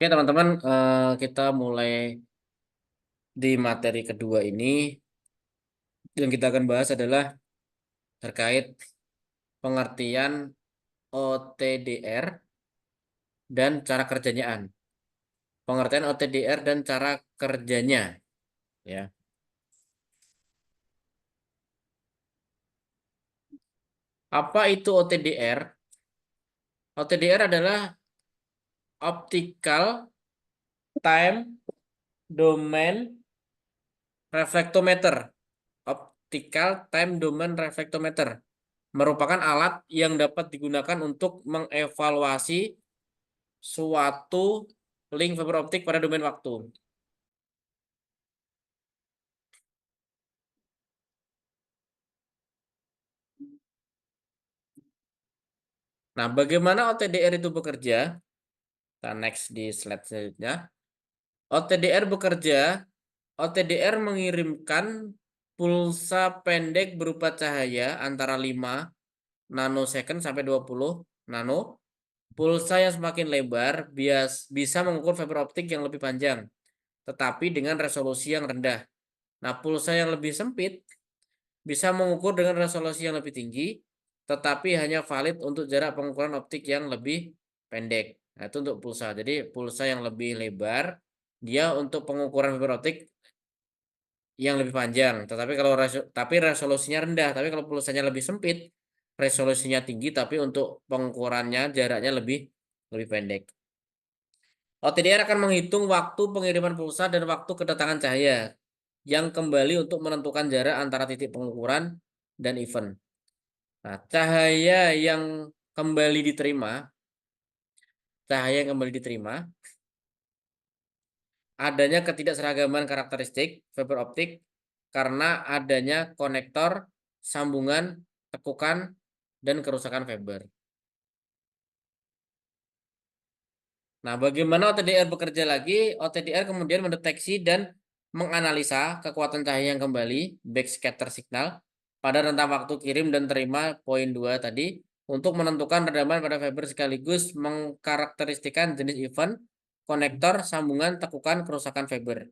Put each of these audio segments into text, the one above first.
Oke teman-teman, kita mulai di materi kedua ini. Yang kita akan bahas adalah terkait pengertian OTDR dan cara kerjanya. Pengertian OTDR dan cara kerjanya, ya. Apa itu OTDR? OTDR adalah Optical Time Domain Reflectometer. Optical Time Domain Reflectometer merupakan alat yang dapat digunakan untuk mengevaluasi suatu link fiber optik pada domain waktu. Nah, bagaimana OTDR itu bekerja? Kita next di slide selanjutnya. OTDR bekerja, OTDR mengirimkan pulsa pendek berupa cahaya antara 5 nanosecond sampai 20 nano. Pulsa yang semakin lebar bisa mengukur fiber optik yang lebih panjang, tetapi dengan resolusi yang rendah. Nah, pulsa yang lebih sempit bisa mengukur dengan resolusi yang lebih tinggi, tetapi hanya valid untuk jarak pengukuran optik yang lebih pendek. Nah, itu untuk pulsa. Jadi pulsa yang lebih lebar, dia untuk pengukuran fiber optik yang lebih panjang. Tapi resolusinya rendah. Tapi kalau pulsanya lebih sempit, resolusinya tinggi, tapi untuk pengukurannya jaraknya lebih pendek. OTDR akan menghitung waktu pengiriman pulsa dan waktu kedatangan cahaya yang kembali untuk menentukan jarak antara titik pengukuran dan event. Nah, cahaya yang kembali diterima, adanya ketidakseragaman karakteristik fiber optik karena adanya konektor, sambungan, tekukan, dan kerusakan fiber. Nah, bagaimana OTDR bekerja lagi? OTDR kemudian mendeteksi dan menganalisa kekuatan cahaya yang kembali, backscatter signal, pada rentang waktu kirim dan terima poin 2 tadi, untuk menentukan redaman pada fiber sekaligus mengkarakteristikan jenis event, konektor, sambungan, tekukan, kerusakan fiber.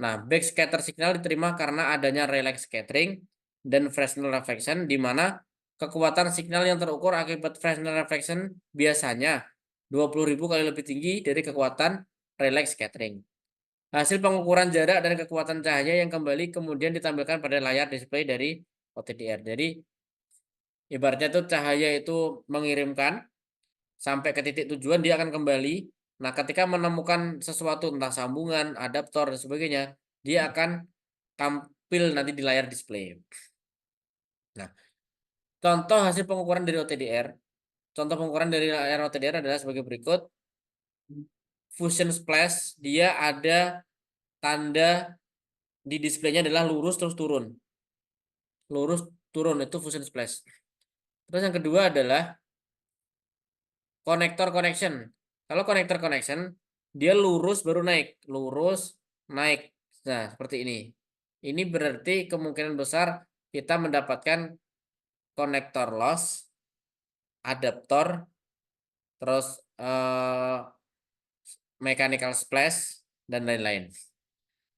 Nah, backscatter signal diterima karena adanya relay scattering dan Fresnel reflection, di mana kekuatan signal yang terukur akibat Fresnel reflection biasanya 20.000 kali lebih tinggi dari kekuatan relay scattering. Hasil pengukuran jarak dan kekuatan cahaya yang kembali kemudian ditampilkan pada layar display dari OTDR. Jadi, ibaratnya tuh cahaya itu mengirimkan sampai ke titik tujuan, dia akan kembali. Nah, ketika menemukan sesuatu tentang sambungan, adaptor, dan sebagainya, dia akan tampil nanti di layar display. Nah, contoh hasil pengukuran dari OTDR. Contoh pengukuran dari layar OTDR adalah sebagai berikut. Fusion splash, dia ada tanda di displaynya adalah lurus terus turun. Lurus turun itu fusion splash. Terus yang kedua adalah konektor connection. Kalau konektor connection, dia lurus baru naik, lurus naik. Nah, seperti ini. Ini berarti kemungkinan besar kita mendapatkan konektor loss, adaptor, terus mechanical splash, dan lain-lain.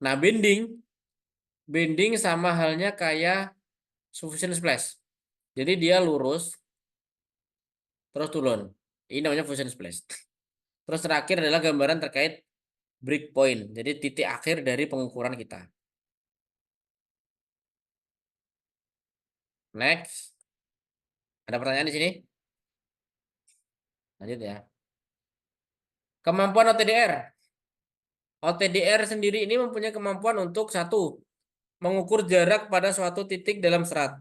Nah, bending sama halnya kayak fusion splash. Jadi dia lurus, terus turun. Ini namanya fusion splash. Terus terakhir adalah gambaran terkait breakpoint. Jadi titik akhir dari pengukuran kita. Next. Ada pertanyaan di sini? Lanjut ya. Kemampuan OTDR. OTDR sendiri ini mempunyai kemampuan untuk satu, mengukur jarak pada suatu titik dalam serat.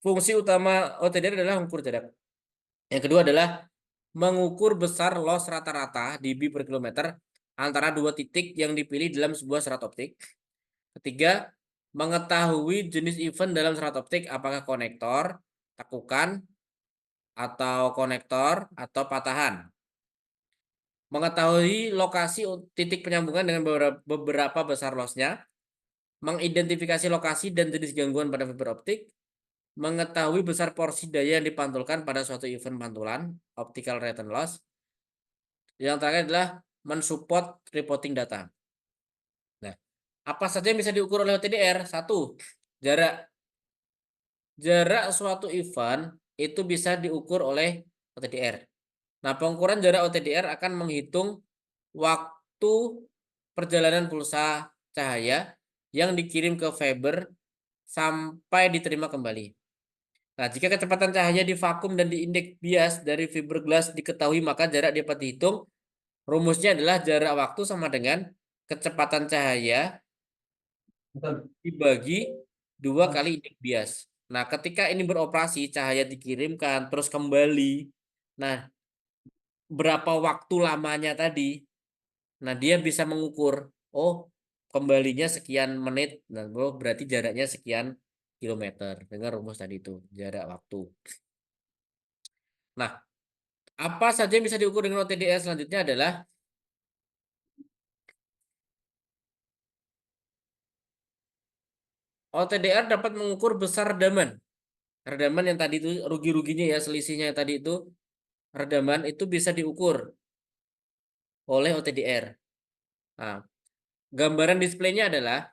Fungsi utama OTDR adalah mengukur jarak. Yang kedua adalah mengukur besar loss rata-rata dB per kilometer antara dua titik yang dipilih dalam sebuah serat optik. Ketiga, mengetahui jenis event dalam serat optik, apakah konektor, tekukan, atau konektor, atau patahan. Mengetahui lokasi titik penyambungan dengan beberapa besar lossnya, mengidentifikasi lokasi dan jenis gangguan pada fiber optik, mengetahui besar porsi daya yang dipantulkan pada suatu event pantulan, optical return loss, Yang terakhir adalah mensupport reporting data. Nah, apa saja yang bisa diukur oleh OTDR? Satu, jarak. Jarak suatu event itu bisa diukur oleh OTDR. Nah, pengukuran jarak OTDR akan menghitung waktu perjalanan pulsa cahaya yang dikirim ke fiber sampai diterima kembali. Nah, jika kecepatan cahaya di vakum dan di indeks bias dari fiberglass diketahui, maka jarak dapat dihitung. Rumusnya adalah jarak waktu sama dengan kecepatan cahaya dibagi 2 kali indeks bias. Nah, ketika ini beroperasi, cahaya dikirimkan terus kembali. Nah, berapa waktu lamanya tadi? Nah, dia bisa mengukur, oh, kembalinya sekian menit. Nah, berarti jaraknya sekian kilometer. Dengan rumus tadi itu, jarak waktu. Nah, apa saja yang bisa diukur dengan OTDR selanjutnya adalah OTDR dapat mengukur besar redaman. Redaman yang tadi itu rugi-ruginya ya, selisihnya yang tadi itu redaman itu bisa diukur oleh OTDR. Nah, gambaran displaynya adalah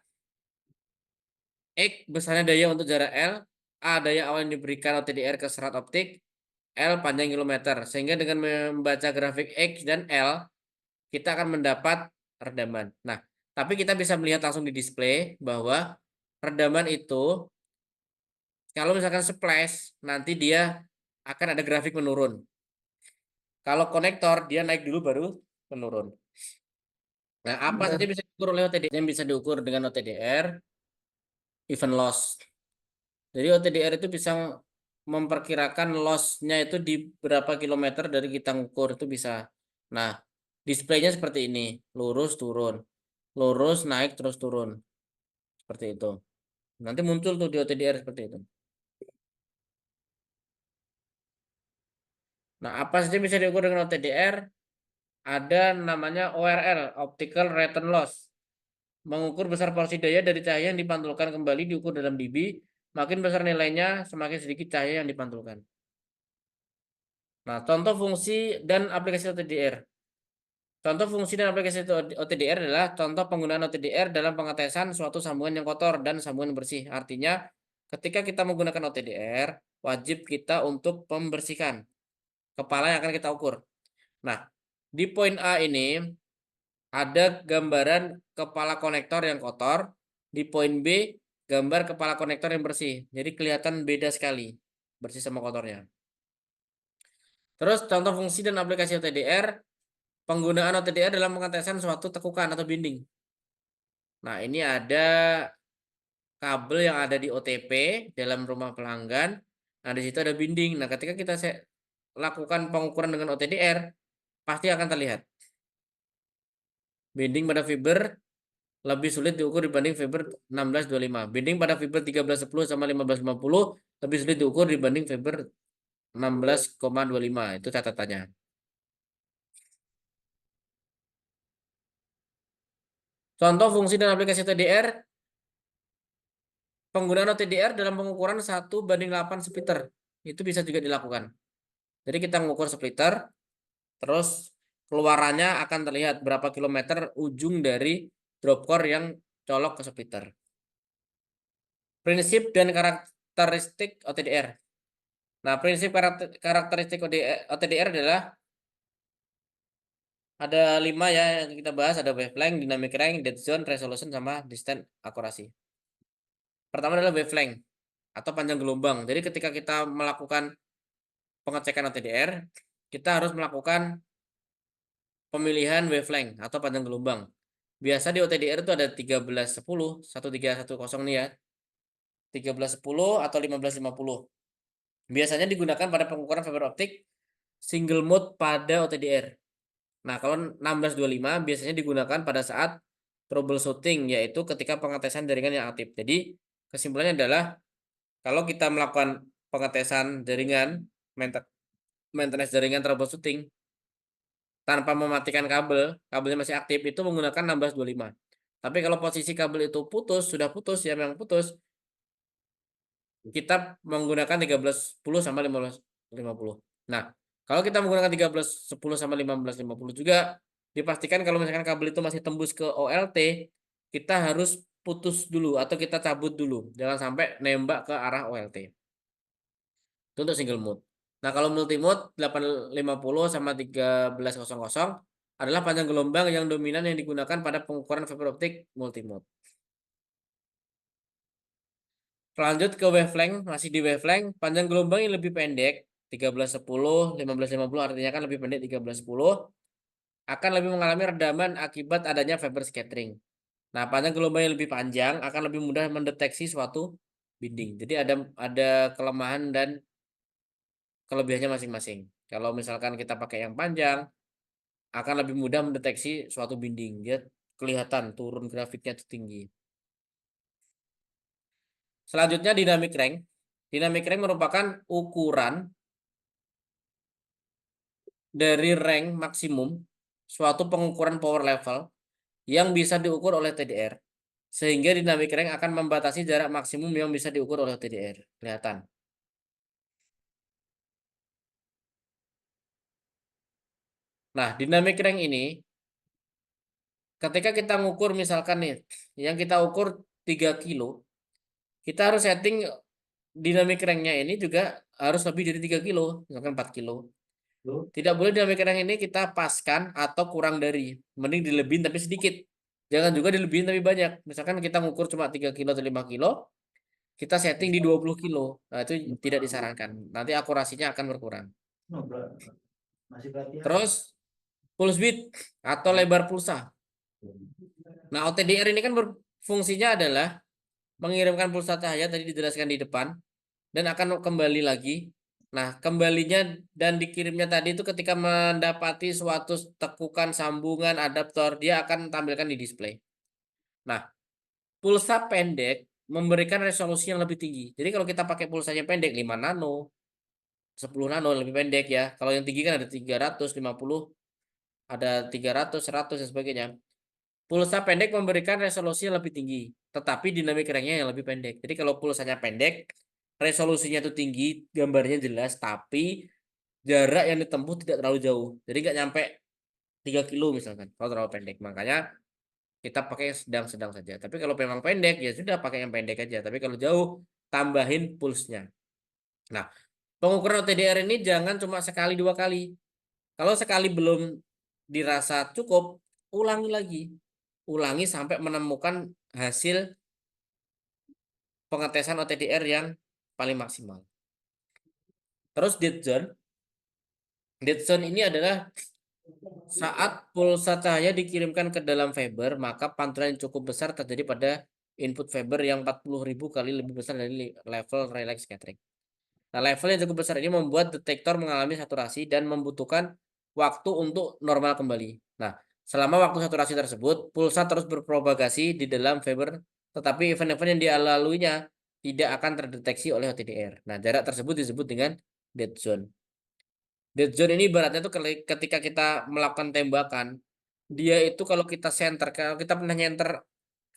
X besarnya daya untuk jarak L, A daya awal yang diberikan OTDR ke serat optik, L panjang kilometer. Sehingga dengan membaca grafik X dan L, kita akan mendapat redaman. Nah, tapi kita bisa melihat langsung di display bahwa redaman itu kalau misalkan splash, nanti dia akan ada grafik menurun. Kalau konektor, dia naik dulu baru menurun. Nah, apa saja bisa diukur oleh OTDR? Yang bisa diukur dengan OTDR, event loss. Jadi OTDR itu bisa memperkirakan loss-nya itu di berapa kilometer dari kita ngukur itu bisa. Nah, displaynya seperti ini, lurus turun, lurus naik terus turun, seperti itu. Nanti muncul tuh di OTDR seperti itu. Nah, apa saja bisa diukur dengan OTDR? Ada namanya ORL, Optical Return Loss. Mengukur besar porsi daya dari cahaya yang dipantulkan kembali diukur dalam dB. Makin besar nilainya, semakin sedikit cahaya yang dipantulkan. Nah, contoh fungsi dan aplikasi OTDR. Contoh fungsi dan aplikasi OTDR adalah contoh penggunaan OTDR dalam pengetesan suatu sambungan yang kotor dan sambungan yang bersih. Artinya, ketika kita menggunakan OTDR, wajib kita untuk membersihkan kepala yang akan kita ukur. Nah, di poin A ini ada gambaran kepala konektor yang kotor. Di poin B, gambar kepala konektor yang bersih. Jadi kelihatan beda sekali bersih sama kotornya. Terus contoh fungsi dan aplikasi OTDR. Penggunaan OTDR dalam pengetesan suatu tekukan atau binding. Nah, ini ada kabel yang ada di OTP dalam rumah pelanggan. Nah, di situ ada binding. Nah, ketika kita lakukan pengukuran dengan OTDR, pasti akan terlihat. Binding pada fiber lebih sulit diukur dibanding fiber 1625. Binding pada fiber 1310 sama 1550 lebih sulit diukur dibanding fiber 16,25. Itu catatannya. Contoh fungsi dan aplikasi OTDR. Penggunaan OTDR dalam pengukuran 1:8 splitter. Itu bisa juga dilakukan. Jadi kita mengukur splitter, terus keluarannya akan terlihat berapa kilometer ujung dari drop core yang colok ke splitter. Prinsip dan karakteristik OTDR. Nah, prinsip karakteristik OTDR adalah ada 5 ya yang kita bahas. Ada wavelength, dynamic range, dead zone, resolution, sama distance akurasi. Pertama adalah wavelength atau panjang gelombang. Jadi ketika kita melakukan pengecekan OTDR, kita harus melakukan pemilihan wavelength atau panjang gelombang. Biasa di OTDR itu ada 1310, 1310 nih ya. 1310 atau 1550. Biasanya digunakan pada pengukuran fiber optik single mode pada OTDR. Nah, kalau 1625 biasanya digunakan pada saat troubleshooting, yaitu ketika pengetesan jaringan yang aktif. Jadi, kesimpulannya adalah kalau kita melakukan pengetesan jaringan, maintenance jaringan troubleshooting tanpa mematikan kabelnya masih aktif, itu menggunakan 1625. Tapi kalau posisi kabel itu putus, sudah putus, ya memang putus, kita menggunakan 1310 sama 1550. Nah, Kalau kita menggunakan 1310 sama 1550 juga dipastikan kalau misalkan kabel itu masih tembus ke OLT, kita harus putus dulu atau kita cabut dulu. Jangan sampai nembak ke arah OLT. Itu untuk single mode. Nah, kalau multi mode 850 sama 1300 adalah panjang gelombang yang dominan yang digunakan pada pengukuran fiber optik multi mode. Lanjut ke wavelength, masih di wavelength, panjang gelombang yang lebih pendek 1310, 1550 artinya kan lebih pendek 1310 akan lebih mengalami redaman akibat adanya fiber scattering. Nah, panjang gelombang yang lebih panjang akan lebih mudah mendeteksi suatu binding. Jadi ada kelemahan dan kelebihannya masing-masing. Kalau misalkan kita pakai yang panjang, akan lebih mudah mendeteksi suatu binding. Dia kelihatan turun grafiknya itu tinggi. Selanjutnya dynamic range. Dynamic range merupakan ukuran dari rank maksimum suatu pengukuran power level yang bisa diukur oleh TDR. Sehingga dynamic range akan membatasi jarak maksimum yang bisa diukur oleh TDR. Kelihatan. Nah, dynamic range ini ketika kita ngukur misalkan nih, yang kita ukur 3 kilo, kita harus setting dynamic range-nya ini juga harus lebih dari 3 kilo, misalkan 4 kilo. Tidak boleh dynamic range ini kita paskan atau kurang dari. Mending dilebihin tapi sedikit. Jangan juga dilebihin tapi banyak. Misalkan kita ngukur cuma 3 kilo atau 5 kilo, kita setting di 20 kilo. Nah, itu tidak disarankan. Nanti akurasinya akan berkurang. Terus pulse width atau lebar pulsa. Nah, OTDR ini kan berfungsinya adalah mengirimkan pulsa cahaya tadi dijelaskan di depan dan akan kembali lagi. Nah, kembalinya dan dikirimnya tadi itu ketika mendapati suatu tekukan sambungan adaptor, dia akan tampilkan di display. Nah, pulsa pendek memberikan resolusi yang lebih tinggi. Jadi kalau kita pakai pulsanya pendek 5 nano, 10 nano lebih pendek ya. Kalau yang tinggi kan ada 350, ada 300, 100 dan sebagainya. Pulsa pendek memberikan resolusi yang lebih tinggi, tetapi dinamik range-nya yang lebih pendek. Jadi kalau pulsanya pendek, resolusinya itu tinggi, gambarnya jelas, tapi jarak yang ditempuh tidak terlalu jauh. Jadi nggak nyampe 3 kilo misalkan, kalau terlalu pendek. Makanya kita pakai yang sedang-sedang saja. Tapi kalau memang pendek, ya sudah pakai yang pendek aja. Tapi kalau jauh, tambahin pulsnya. Nah, pengukuran OTDR ini jangan cuma sekali dua kali. Kalau sekali belum dirasa cukup, ulangi lagi. Ulangi sampai menemukan hasil pengetesan OTDR yang paling maksimal. Terus dead zone. Dead zone ini adalah saat pulsa cahaya dikirimkan ke dalam fiber, maka pantulan yang cukup besar terjadi pada input fiber yang 40.000 kali lebih besar dari level relay scattering. Nah, level yang cukup besar ini membuat detektor mengalami saturasi dan membutuhkan waktu untuk normal kembali. Nah, selama waktu saturasi tersebut, pulsa terus berpropagasi di dalam fiber, tetapi event-event yang dilaluinya tidak akan terdeteksi oleh OTDR. Nah, jarak tersebut disebut dengan dead zone. Dead zone ini ibaratnya tuh ketika kita melakukan tembakan, dia itu kalau kita center, kalau kita pernah nyenter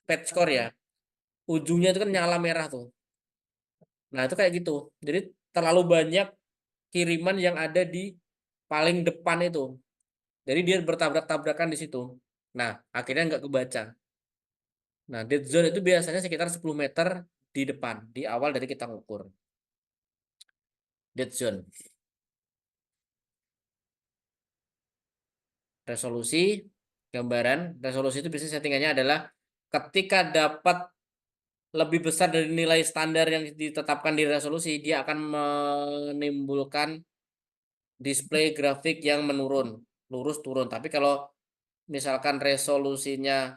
pet score ya, ujungnya itu kan nyala merah tuh. Nah, itu kayak gitu. Jadi terlalu banyak kiriman yang ada di paling depan itu. Jadi dia bertabrak-tabrakan di situ. Nah, akhirnya nggak kebaca. Nah, dead zone itu biasanya sekitar 10 meter di depan, di awal dari kita ngukur. Dead zone. Resolusi, gambaran. Resolusi itu biasanya settingannya adalah ketika dapat lebih besar dari nilai standar yang ditetapkan di resolusi, dia akan menimbulkan display grafik yang menurun, lurus turun. Tapi kalau misalkan resolusinya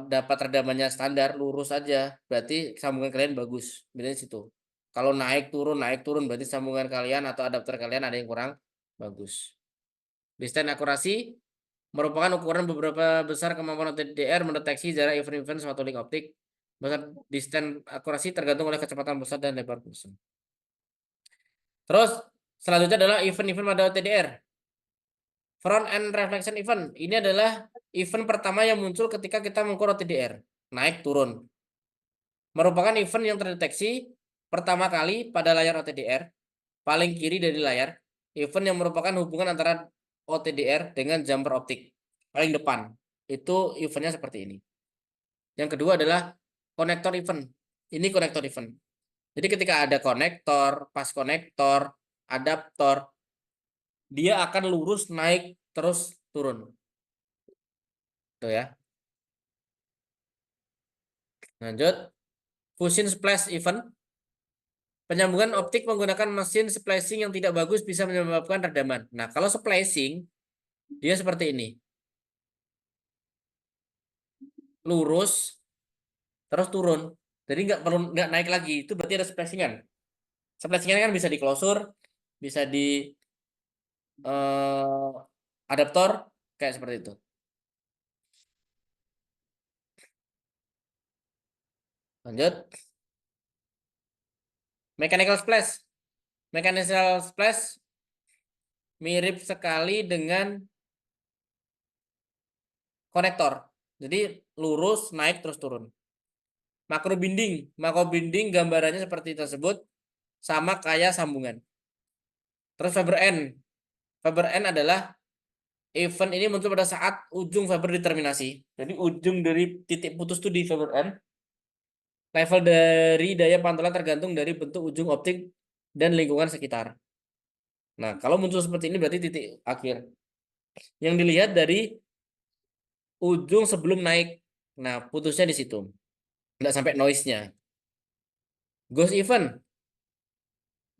dapat redamannya standar lurus aja, berarti sambungan kalian bagus. Bedanya situ. Kalau naik turun berarti sambungan kalian atau adapter kalian ada yang kurang bagus. Distance akurasi merupakan ukuran beberapa besar kemampuan TDR mendeteksi jarak event-event suatu link optik. Besar distance akurasi tergantung oleh kecepatan pulsa dan lebar pulsa. Terus selanjutnya adalah event-event pada TDR. Front end reflection event. Ini adalah event pertama yang muncul ketika kita mengukur TDR. Naik turun. Merupakan event yang terdeteksi pertama kali pada layar OTDR paling kiri dari layar. event yang merupakan hubungan antara OTDR dengan jumper optik paling depan. Itu eventnya seperti ini. Yang kedua adalah konektor event. Ini konektor event. Jadi ketika ada konektor, pas konektor, adaptor, dia akan lurus naik terus turun. Tuh ya. Lanjut. Fusion splash event. Penyambungan optik menggunakan mesin splicing yang tidak bagus bisa menyebabkan redaman. Nah, kalau splicing, dia seperti ini. Lurus, terus turun. Jadi nggak naik lagi. Itu berarti ada splacingan. Splacingan kan bisa di closure, bisa di adaptor, kayak seperti itu. Lanjut. Mechanical splash. Mechanical splash mirip sekali dengan konektor. Jadi lurus, naik, terus turun. Makro binding gambarannya seperti tersebut, sama kayak sambungan. Terus fiber end. Fiber end adalah event ini muncul pada saat ujung fiber diterminasi. Jadi ujung dari titik putus itu di fiber end. Level dari daya pantulan tergantung dari bentuk ujung optik dan lingkungan sekitar. Nah, kalau muncul seperti ini berarti titik akhir. Yang dilihat dari ujung sebelum naik. Nah, putusnya di situ. Nggak sampai noise-nya. Ghost event.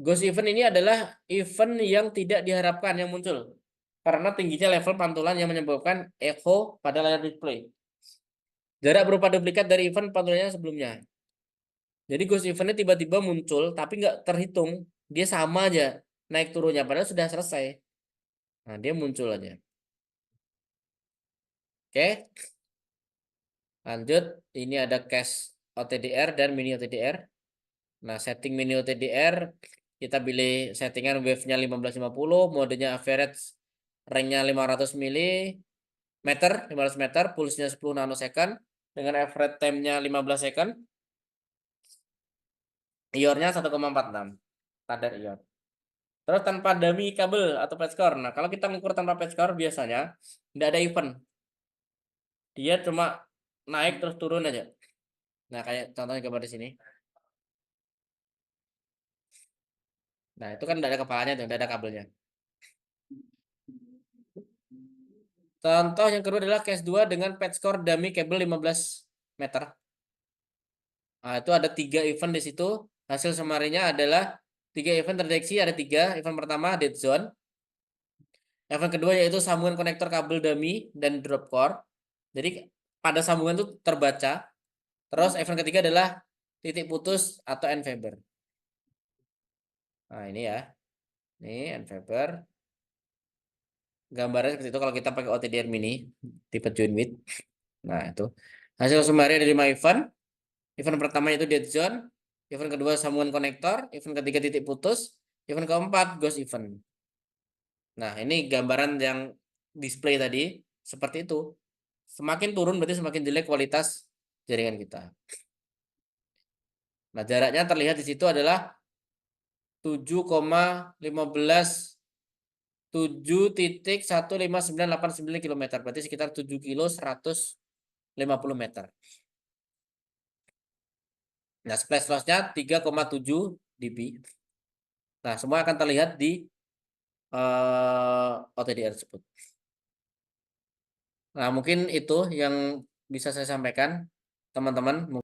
Ghost event ini adalah event yang tidak diharapkan yang muncul. Karena tingginya level pantulan yang menyebabkan echo pada layar display. Jarak berupa duplikat dari event pantulannya sebelumnya. Jadi ghost eventnya tiba-tiba muncul, tapi nggak terhitung. Dia sama aja naik turunnya, padahal sudah selesai. Nah, dia muncul aja. Oke, lanjut. Ini ada cache OTDR dan mini OTDR. Nah, setting mini OTDR, kita pilih settingan wave-nya 1550, modenya average, range-nya 500 meter, 500 meter, pulse-nya 10 nanosecond, dengan average time-nya 15 second, IOR-nya 1,46, standar IOR. Terus tanpa dummy kabel atau patch core. Nah, kalau kita mengukur tanpa patch core biasanya tidak ada event. Dia cuma naik terus turun aja. Nah, kayak contohnya gambar di sini. Nah, itu kan tidak ada kepalanya tuh, tidak ada kabelnya. Contoh yang kedua adalah case 2 dengan patch core dummy kabel 15 meter. Nah, itu ada 3 event di situ. Hasil summary-nya adalah 3 event terdeteksi, ada 3. Event pertama dead zone. Event kedua yaitu sambungan konektor kabel dummy dan drop core. Jadi pada sambungan itu terbaca. Terus event ketiga adalah titik putus atau end fiber. Nah, ini ya. Ini end fiber. Gambarnya seperti itu kalau kita pakai OTDR mini tipe join with. Nah, itu. Hasil summary ada 5 event. Event pertama itu dead zone. Event kedua sambungan konektor. Event ketiga titik putus. Event keempat ghost event. Nah, ini gambaran yang display tadi seperti itu. Semakin turun berarti semakin jelek kualitas jaringan kita. Nah, jaraknya terlihat di situ adalah 7,15989 km. Berarti sekitar 7 kilo 150 meter. Nah, splash loss-nya 3,7 dB. Nah, semua akan terlihat di OTDR tersebut. Nah, mungkin itu yang bisa saya sampaikan, teman-teman.